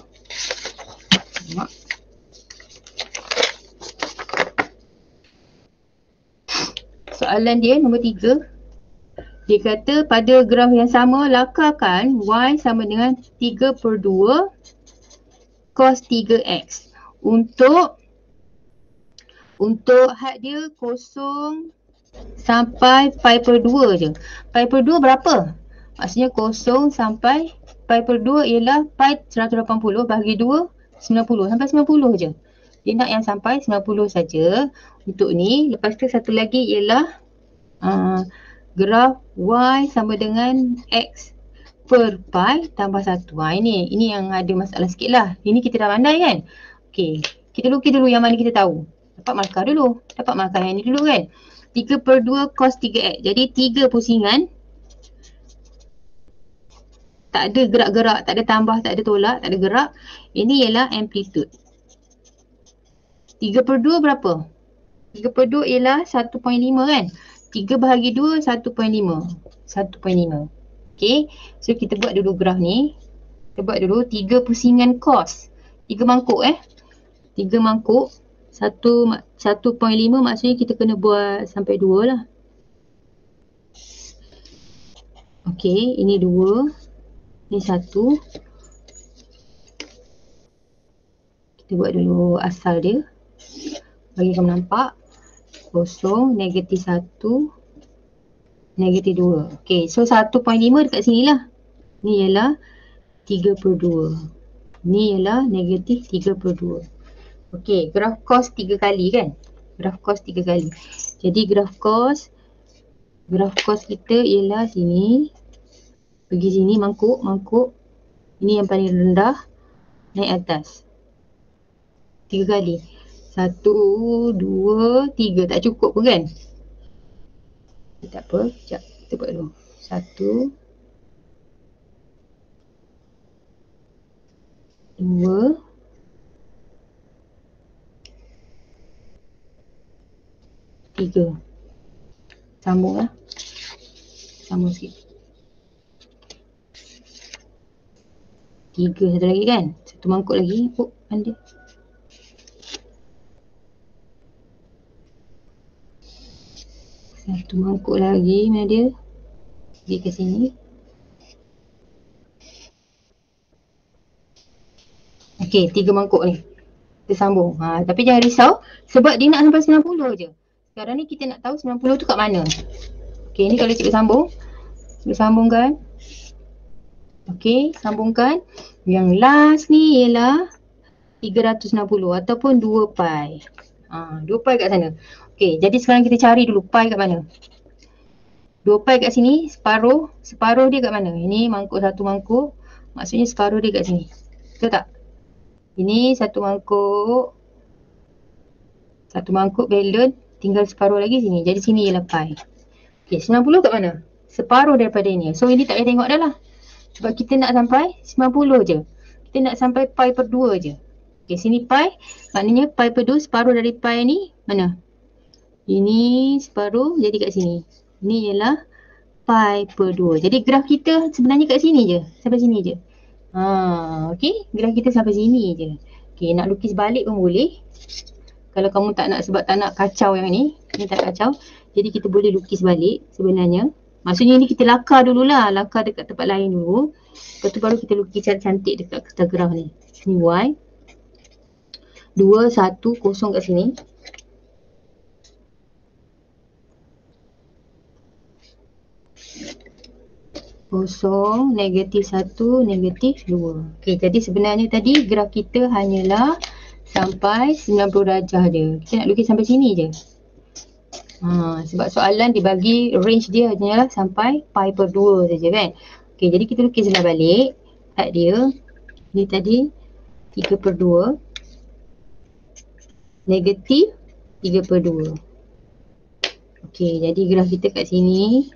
Tengok. Soalan dia nombor 3. Dia kata pada graf yang sama lakarkan Y sama dengan 3/2 cos 3x. Untuk had dia 0 sampai pi/2 je. Pi/2 berapa? Maksudnya 0 sampai pi/2 ialah pi 180 bahagi 2 90 sampai 90 je. Dia nak yang sampai 90 saja untuk ni. Lepas tu satu lagi ialah graf Y sama dengan X per pi tambah 1. Ini yang ada masalah sikit lah. Ini kita dah pandai kan? Okey, kita lukis dulu yang mana kita tahu. Dapat markah dulu. Dapat markah yang ni dulu kan? 3/2 cos 3x. Jadi 3 pusingan. Tak ada gerak-gerak, tak ada tambah, tak ada tolak, tak ada gerak. Ini ialah amplitude. 3/2 berapa? 3/2 ialah 1.5 kan? 3 bahagi 2, 1.5. 1.5. Okay. So kita buat dulu graf ni. Kita buat dulu 3 pusingan cos. 3 mangkuk 3 mangkuk. 1.5 maksudnya kita kena buat sampai 2 lah. Okay. Ini 2. Ini 1. Kita buat dulu asal dia. Bagi kamu nampak. 0, negatif 1, negatif 2. Okay, so 1.5 dekat sini lah. Ni ialah 3/2. Ni ialah negatif 3/2. Okay, graf cos 3 kali kan? Graf cos 3 kali. Jadi graf cos kita ialah sini. Pergi sini, mangkuk. Ini yang paling rendah. Naik atas. 3 kali. 1, 2, 3. Tak cukup pun kan? Tak apa. Sekejap. Kita buat dulu. 1, 2, 3. Sambung lah. Sambung sikit. 3 satu lagi kan? Satu mangkuk lagi. Anda. Satu mangkuk lagi, mana dia? Pergi ke sini. Okey, 3 mangkuk ni. Kita sambung. Tapi jangan risau sebab dia nak sampai 90 je. Sekarang ni kita nak tahu 90 tu kat mana. Okey, ni kalau cikgu sambung. Cikgu sambungkan. Okey, sambungkan. Yang last ni ialah 360 ataupun 2 pi. 2 pi kat sana. Okey, jadi sekarang kita cari dulu pi kat mana. 2 pi kat sini, separuh dia kat mana? Ini mangkuk satu mangkuk. Maksudnya separuh dia kat sini. Betul tak? Ini satu mangkuk. Satu mangkuk balon, tinggal separuh lagi sini. Jadi sini ialah pi. Okey, 90 kat mana? Separuh daripada ini. So ini tak payah tengok dah lah. Sebab kita nak sampai 90 je. Kita nak sampai pi/2 je. Okey, sini pi. Maknanya pi/2 separuh dari pi ni Mana? Ini separuh jadi kat sini. Ini ialah pi per 2. Jadi graf kita sebenarnya kat sini je. Sampai sini je. Okey. Graf kita sampai sini je. Okey, nak lukis balik pun boleh. Kalau kamu tak nak, sebab tak nak kacau yang ni. Ni tak kacau. Jadi kita boleh lukis balik sebenarnya. Maksudnya ni kita lakar dululah. Lakar dekat tempat lain dulu. Lepas tu baru kita lukis cantik dekat kertas graf ni. Ni Y. 2, 1, 0 kat sini. Kosong, negatif 1, negatif 2. Okey, jadi sebenarnya tadi graf kita hanyalah sampai 90 darjah je. Kita nak lukis sampai sini je. Sebab soalan dibagi range dia hanyalah sampai pi per 2 saja kan. Okey, jadi kita lukislah balik pad dia. Ni tadi 3 per 2. Negatif 3 per 2. Okey, jadi graf kita kat sini.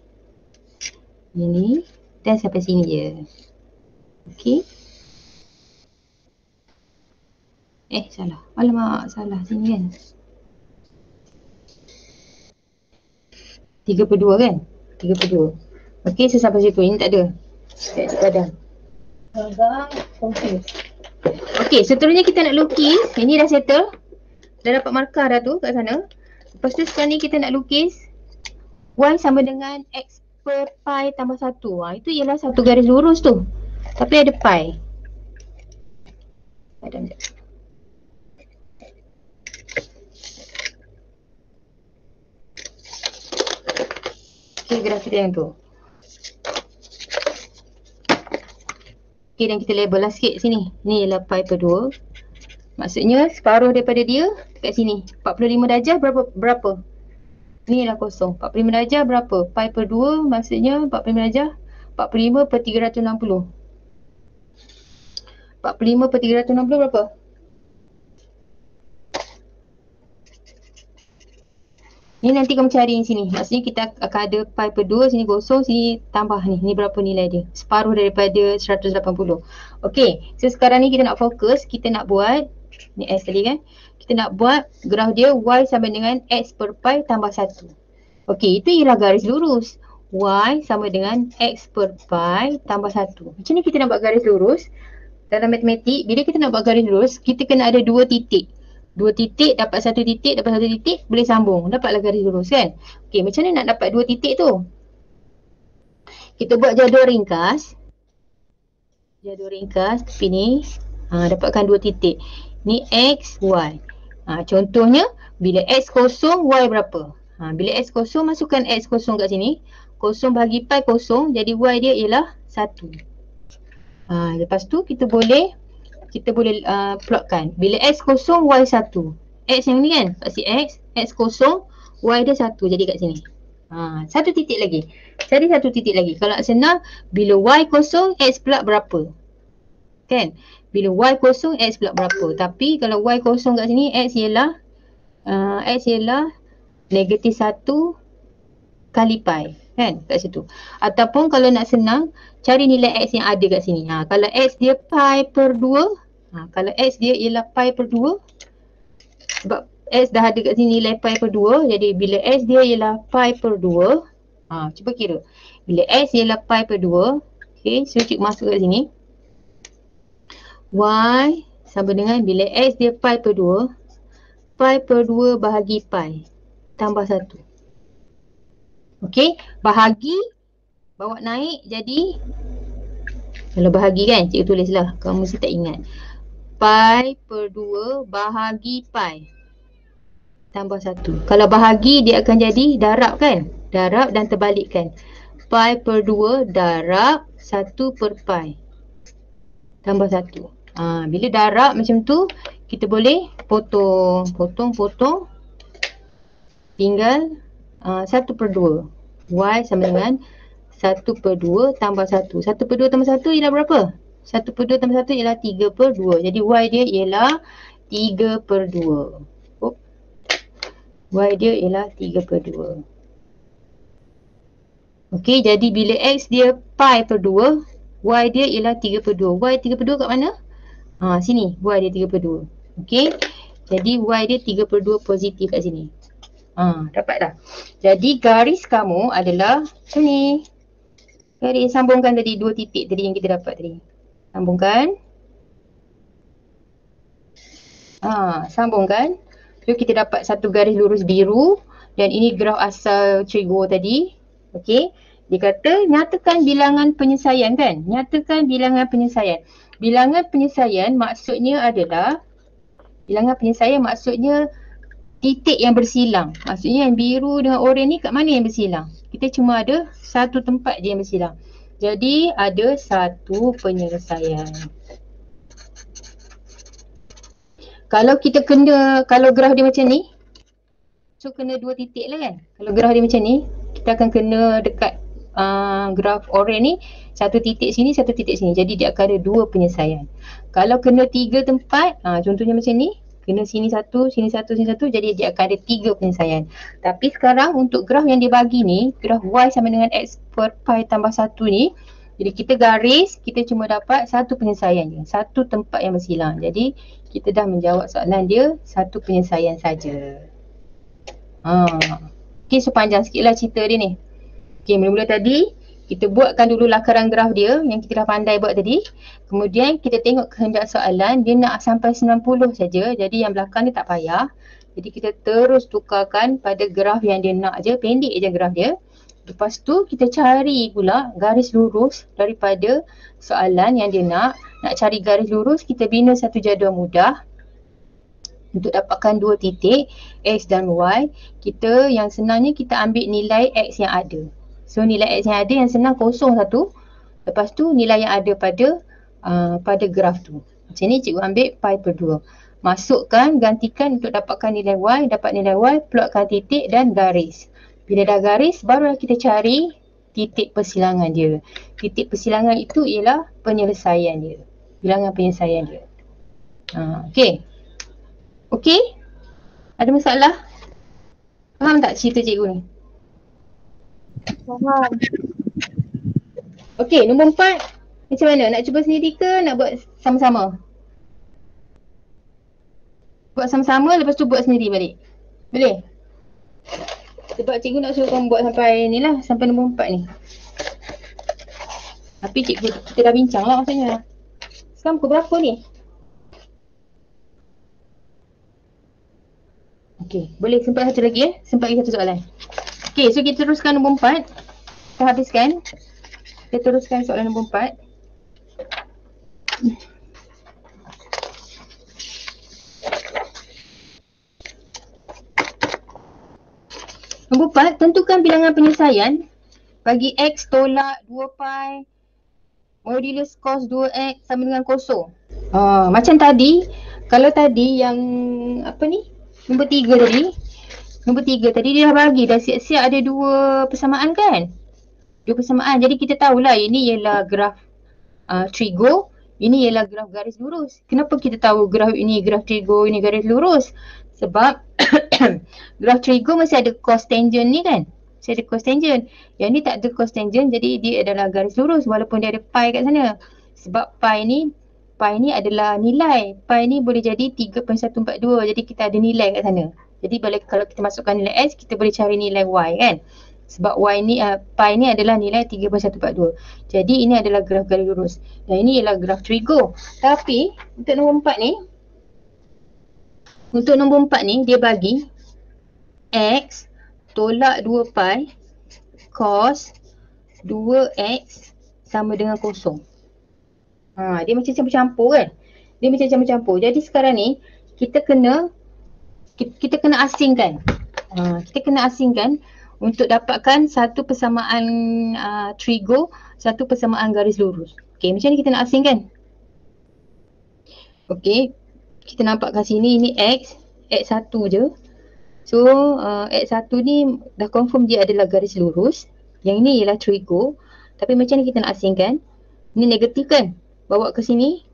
Ini. Dan sampai sini je. Okey. Salah. Alamak, salah sini kan. 3 per 2 kan? 3 per 2. Okey, so sampai situ. Ini tak ada. Tak ada. Agak confused. Okey, seterusnya kita nak lukis. Ini dah settle. Dah dapat markah dah tu kat sana. Lepas tu sekarang ni kita nak lukis Y sama dengan X per pi tambah 1. Itu ialah satu garis lurus tu. Tapi ada pi. Padam sekejap. Okey, graf kita yang tu. Okey, dan kita label lah sikit sini. Ni ialah pi per 2. Maksudnya separuh daripada dia dekat sini. 45 darjah berapa? Ni ialah kosong. 45 darjah berapa? Pi per 2 maksudnya 45 darjah 45 per 360. 45 per 360 berapa? Ni nanti kamu cari di sini. Maksudnya kita akan ada pi per 2, sini kosong, sini tambah ni. Ni berapa nilai dia? Separuh daripada 180. Okey. So sekarang ni kita nak fokus. Kita nak buat, ni S tadi kan? Kita nak buat graf dia Y sama dengan X per pi tambah 1. Okey, itu ialah garis lurus. Y sama dengan X per pi tambah 1. Macam ni kita nak buat garis lurus. Dalam matematik, bila kita nak buat garis lurus, kita kena ada 2 titik. 2 titik, dapat 1 titik, dapat 1 titik, boleh sambung. Dapatlah garis lurus kan? Okey, macam mana nak dapat 2 titik tu? Kita buat jadual ringkas. Jadual ringkas, tapi ni dapatkan 2 titik. Ni X, Y. Contohnya, bila X kosong, Y berapa? Bila X kosong, masukkan X kosong kat sini. Kosong bahagi pi kosong, jadi Y dia ialah 1. Lepas tu kita boleh plotkan. Bila X kosong, Y 1. X yang ni kan? Paksi X kosong, Y dia 1. Jadi kat sini. Satu titik lagi. Cari satu titik lagi. Kalau nak senang, bila Y kosong, X pula berapa? Kan? Bila Y kosong, X pula berapa? Tapi kalau Y kosong kat sini, X ialah negatif 1 kali pi. Kan? Kat situ. Ataupun kalau nak senang, cari nilai X yang ada kat sini. Kalau X dia pi per 2. Kalau X dia ialah pi per 2. Sebab X dah ada kat sini nilai pi per 2. Jadi bila X dia ialah pi per 2. Cuba kira. Bila X ialah pi per 2. Okay, so cikgu masuk kat sini. Y sama dengan bila X dia pi per 2. Pi per 2 bahagi pi. Tambah 1. Okey, bahagi. Bawa naik jadi. Kalau bahagi kan, cikgu tulislah. Kamu mesti tak ingat. Pi per 2 bahagi pi. Tambah 1. Kalau bahagi dia akan jadi darab kan? Darab dan terbalikkan. Pi per 2 darab 1 per pi. Tambah 1. Bila darab macam tu, kita boleh potong. Tinggal 1 per 2. Y sama dengan 1 per 2 tambah 1. 1 per 2 tambah 1 ialah berapa? 1 per 2 tambah 1 ialah 3 per 2. Jadi Y dia ialah 3 per 2. Y dia ialah 3 per 2. Okey, jadi bila X dia pi per 2, Y dia ialah 3 per 2. Y 3 per 2 kat mana? Sini. Y dia 3 per 2. Okey. Jadi Y dia 3/2 positif kat sini. Dapat dah. Jadi garis kamu adalah macam ni. Garis sambungkan tadi 2 titik tadi yang kita dapat tadi. Sambungkan. Sambungkan. So kita dapat satu garis lurus biru dan ini graf asal trigo tadi. Okey. Dia kata nyatakan bilangan penyelesaian kan? Nyatakan bilangan penyelesaian. Bilangan penyelesaian maksudnya adalah titik yang bersilang. Maksudnya yang biru dengan oranye ni kat mana yang bersilang? Kita cuma ada satu tempat je yang bersilang. Jadi ada satu penyelesaian. Kalau graf dia macam ni, so kena 2 titik lah kan? Kalau graf dia macam ni, kita akan kena dekat graf oranye ni, 1 titik sini, 1 titik sini. Jadi dia akan ada 2 penyelesaian. Kalau kena 3 tempat, contohnya macam ni, kena sini 1, sini 1, sini 1, jadi dia akan ada 3 penyelesaian. Tapi sekarang untuk graf yang dia bagi ni, graf Y sama dengan X per pi tambah 1 ni, jadi kita garis, kita cuma dapat satu penyelesaian je, satu tempat yang bersilang. Jadi kita dah menjawab soalan dia, satu penyelesaian saja. Okay, so panjang sikit lah cerita dia ni. Okay, mula-mula tadi kita buatkan dulu lakaran graf dia yang kita dah pandai buat tadi. Kemudian kita tengok kehendak soalan, dia nak sampai 90 saja. Jadi yang belakang ni tak payah. Jadi kita terus tukarkan pada graf yang dia nak je, pendek je graf dia. Lepas tu kita cari pula garis lurus daripada soalan yang dia nak. Nak cari garis lurus, kita bina satu jadual mudah untuk dapatkan 2 titik X dan Y. Yang senangnya kita ambil nilai X yang ada. So nilai X yang ada yang senang kosong satu. Lepas tu nilai yang ada pada graf tu. Macam ni cikgu ambil pi per 2. Masukkan, gantikan untuk dapatkan nilai Y. Dapat nilai Y, plotkan titik dan garis. Bila dah garis, barulah kita cari titik persilangan dia. Titik persilangan itu ialah penyelesaian dia. Bilangan penyelesaian dia. Okey. Okey? Ada masalah? Faham tak cerita cikgu ni? Faham. Okey, nombor 4. Macam mana? Nak cuba sendiri ke nak buat sama-sama? Buat sama-sama lepas tu buat sendiri balik. Boleh? Sebab cikgu nak suruh korang buat sampai ni lah, sampai nombor 4 ni. Tapi cikgu, kita dah bincang lah maksudnya. Sekarang pukul berapa ni? Okey, boleh sempat satu lagi sempat lagi satu soalan. Okey, so kita teruskan nombor 4. Kita habiskan. Kita teruskan soalan nombor 4. Nombor 4, tentukan bilangan penyelesaian bagi X tolak 2 pi modulus cos 2X sama dengan kosong. Macam tadi, kalau tadi yang nombor 3 tadi. Nombor 3 tadi dia dah bagi, dah siap-siap ada 2 persamaan kan? 2 persamaan, jadi kita tahulah ini ialah graf trigo, ini ialah graf garis lurus. Kenapa kita tahu graf ini graf trigo, ini garis lurus? Sebab graf trigo masih ada cos tangent ni kan? Masih ada cos tangent. Yang ni tak ada cos tangent, jadi dia adalah garis lurus walaupun dia ada pi kat sana. Sebab pi ni adalah nilai. Pi ni boleh jadi 3.142. Jadi kita ada nilai kat sana. Jadi kalau kita masukkan nilai X, kita boleh cari nilai Y kan? Sebab Y ni, pi ni adalah nilai 3.142. Jadi ini adalah graf garis lurus. Dan ini ialah graf trigo. Tapi untuk nombor 4 ni, dia bagi X tolak 2 pi cos 2X sama dengan kosong. Dia macam campur-campur kan? Dia macam campur-campur. Jadi sekarang ni kita kena asingkan. Kita kena asingkan untuk dapatkan satu persamaan trigo, satu persamaan garis lurus. Okey, macam ni kita nak asingkan? Okey, kita nampak kat sini ini X1 je. So X1 ni dah confirm dia adalah garis lurus. Yang ini ialah trigo. Tapi macam ni kita nak asingkan? Ini negatif kan? Bawa ke sini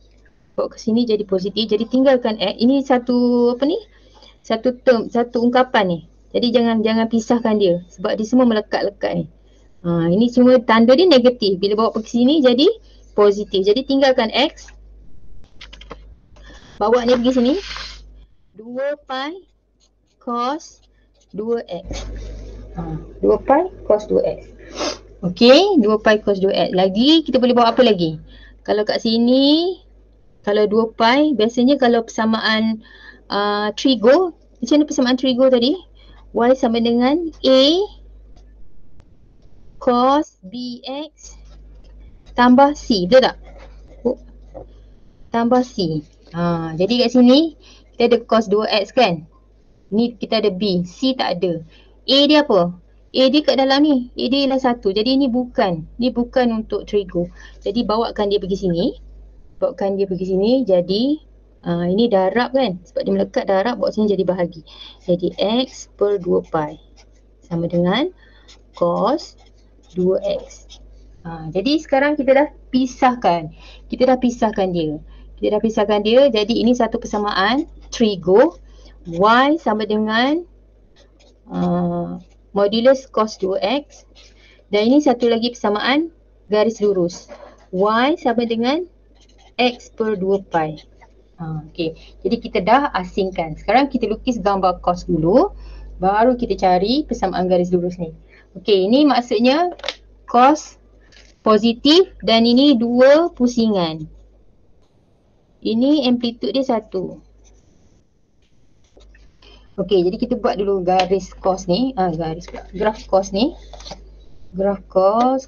jadi positif. Jadi tinggalkan X. Ini satu term, satu ungkapan ni. Jadi jangan pisahkan dia sebab dia semua melekat-lekat ni. Ini semua tanda dia negatif. Bila bawa pergi sini jadi positif. Jadi tinggalkan X. Bawa ni pergi sini. 2 pi cos 2x. 2 pi cos 2x. Okey, 2 pi cos 2x. Lagi kita boleh buat apa lagi? Kalau kat sini, kalau 2 pi, biasanya kalau persamaan trigo, macam mana persamaan trigo tadi? Y sama dengan A cos bx tambah C, betul tak? Tambah C. Jadi kat sini kita ada cos 2x kan? Ni kita ada B, C tak ada. A dia apa? A dia kat dalam ni. A dia ialah 1. Jadi ni bukan untuk trigo. Jadi bawakan dia pergi sini. Jadi ini darab kan? Sebab dia melekat darab, bawa sini jadi bahagi. Jadi X per 2 pi sama dengan cos 2x. Jadi sekarang kita dah pisahkan. Jadi ini satu persamaan trigo. Y sama dengan modulus cos 2x. Dan ini satu lagi persamaan garis lurus. Y sama dengan X per 2 pi. Okay. Jadi kita dah asingkan. Sekarang kita lukis gambar cos dulu. Baru kita cari persamaan garis lurus ni. Okay, ini maksudnya cos positif dan ini 2 pusingan. Ini amplitude dia 1. Okey, jadi kita buat dulu garis cos ni. Graf cos ni. Graf cos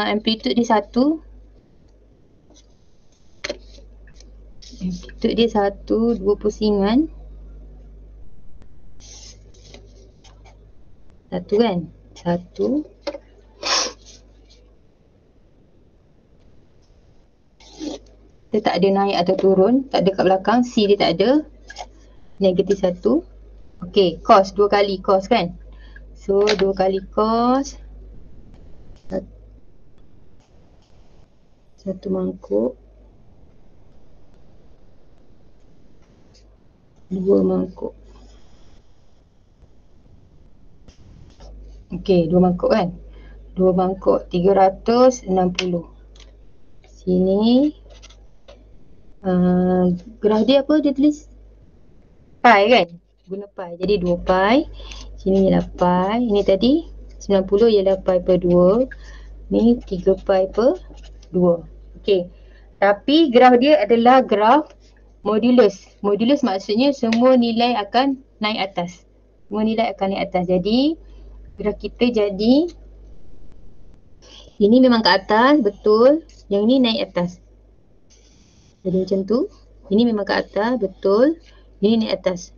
amplitude dia 1. Amplitude dia 1, 2 pusingan. 1 kan? 1. Dia tak ada naik atau turun, tak ada kat belakang, C dia tak ada. Negatif 1. Okey, cos 2 kali cos kan? So 2 kali cos 1 mangkuk 2 mangkuk. Okey, 2 mangkuk kan? 2 mangkuk 360. Sini graf dia apa? Dia tulis pi kan? Guna pi. Jadi 2 pi. Sini ialah pi. Ini tadi 90 ialah pi per 2. Ni 3 pi per 2. Okey. Tapi graf dia adalah graf modulus. Modulus maksudnya semua nilai akan naik atas. Jadi graf kita jadi ini memang ke atas, betul. Yang ni naik atas. Jadi macam tu. Ini memang ke atas, betul. Ini naik atas.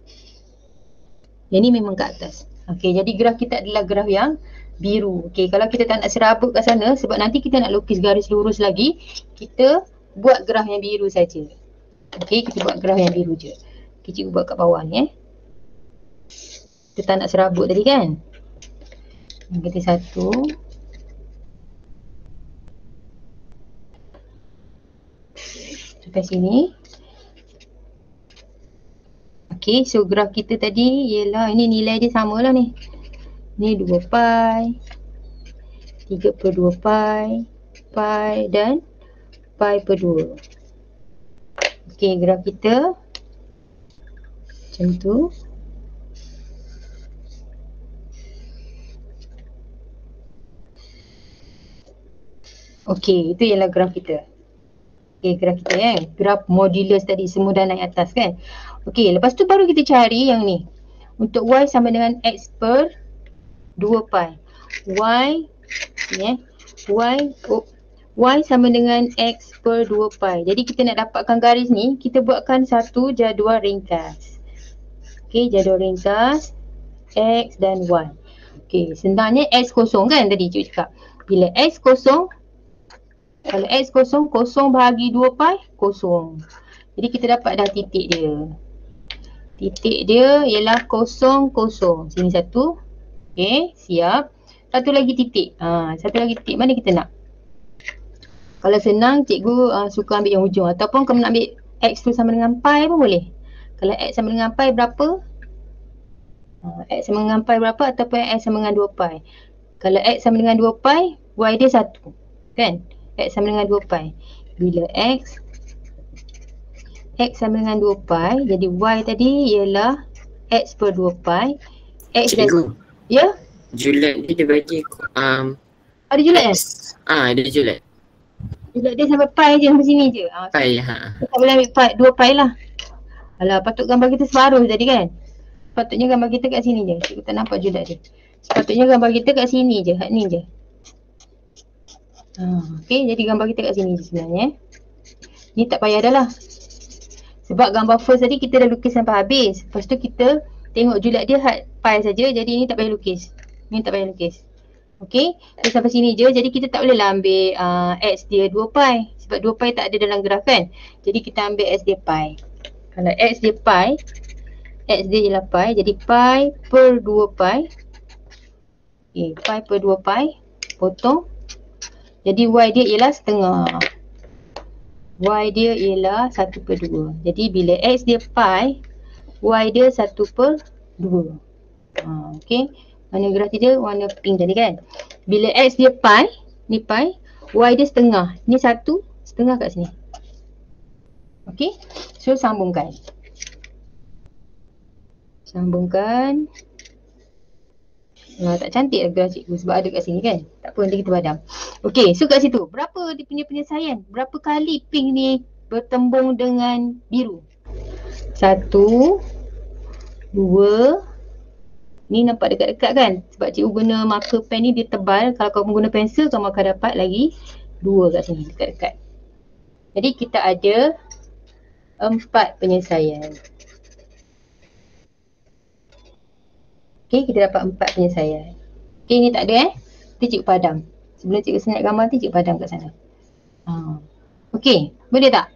Yang ni memang ke atas. Okey, jadi graf kita adalah graf yang biru. Okey, kalau kita tak nak serabut kat sana, sebab nanti kita nak lukis garis lurus lagi, kita buat graf yang biru saja. Okey, kita buat graf yang biru je. Okey, cikgu buat kat bawah ni Kita tak nak serabut tadi kan? Negatif 1. Sampai sini. Okey, so graf kita tadi ialah, ini nilai dia samalah ni. Ni 2 pi, 3 per 2 pi, pi dan pi per 2. Okey, graf kita macam tu. Okey, itu ialah graf kita. Okey, graf kita kan. Graf modulus tadi semua dah naik atas kan. Okey, lepas tu baru kita cari yang ni. Untuk Y sama dengan X per 2 pi. Y sama dengan X per 2 pi. Jadi kita nak dapatkan garis ni, kita buatkan satu jadual ringkas. Okey, jadual ringkas X dan Y. Okey, sebenarnya X kosong kan tadi cikgu cakap. Bila X kosong, kalau X kosong, kosong bahagi 2 pi, kosong. Jadi kita dapat dah titik dia. Titik dia ialah 0, 0. Sini satu. Okey, siap. Satu lagi titik. Satu lagi titik. Mana kita nak? Kalau senang, cikgu suka ambil yang hujung. Ataupun kamu nak ambil X tu sama dengan pi pun boleh. Kalau X sama dengan pi berapa? X sama dengan pi berapa? Ataupun X sama dengan 2 pi. Kalau X sama dengan 2 pi, Y dia 1. Kan? X sama dengan 2 pi. Bila X X sama dengan 2 pi. Jadi Y tadi ialah X per 2 pi. X dan... Cikgu, Ya? julat ni dia bagi Ada julat kan? ada julat. Julat dia sampai pi je, sampai sini je. Pai Kita boleh ambil pi, 2 pi lah. Alah, patut gambar kita separuh tadi kan? Patutnya gambar kita kat sini je. Cikgu tak nampak julat dia. Sepatutnya gambar kita kat sini je, kat ni je. Okay, jadi gambar kita kat sini je sebenarnya. Ni tak payah dah lah. Sebab gambar first tadi kita dah lukis sampai habis. Lepas tu kita tengok julat dia had pi saja. Jadi ni tak payah lukis. Ni tak payah lukis. Okay, so sampai sini je. Jadi kita tak boleh lah ambil X dia 2 pi. Sebab 2 pi tak ada dalam graf kan. Jadi kita ambil X dia pi. Kalau X dia pi, X dia ialah pi. Jadi pi per 2 pi. Okay, pi per 2 pi. Potong. Jadi Y dia ialah setengah. Y dia ialah 1 per 2. Jadi bila X dia pi, Y dia 1 per 2. Okay. Warna grafik dia warna pink tadi kan. Bila X dia pi, ni pi, Y dia setengah. Ni 1, setengah kat sini. Okay. So sambungkan. Sambungkan. Tak cantik lah graf cikgu sebab ada kat sini kan. Tak apa, nanti kita padam. Okay, so kat situ berapa dia punya penyelesaian? Berapa kali pink ni bertembung dengan biru? 1, 2. Ni nampak dekat-dekat kan? Sebab cikgu guna marker pen ni dia tebal. Kalau kau guna pensel kau akan dapat lagi 2 kat sini dekat-dekat. Jadi kita ada 4 penyelesaian. Okay, kita dapat 4 penyelesaian. Okay, ni tak ada Nanti cikgu padam. Sebelum cikgu snap gambar nanti cikgu padam kat sana. Okay, boleh tak?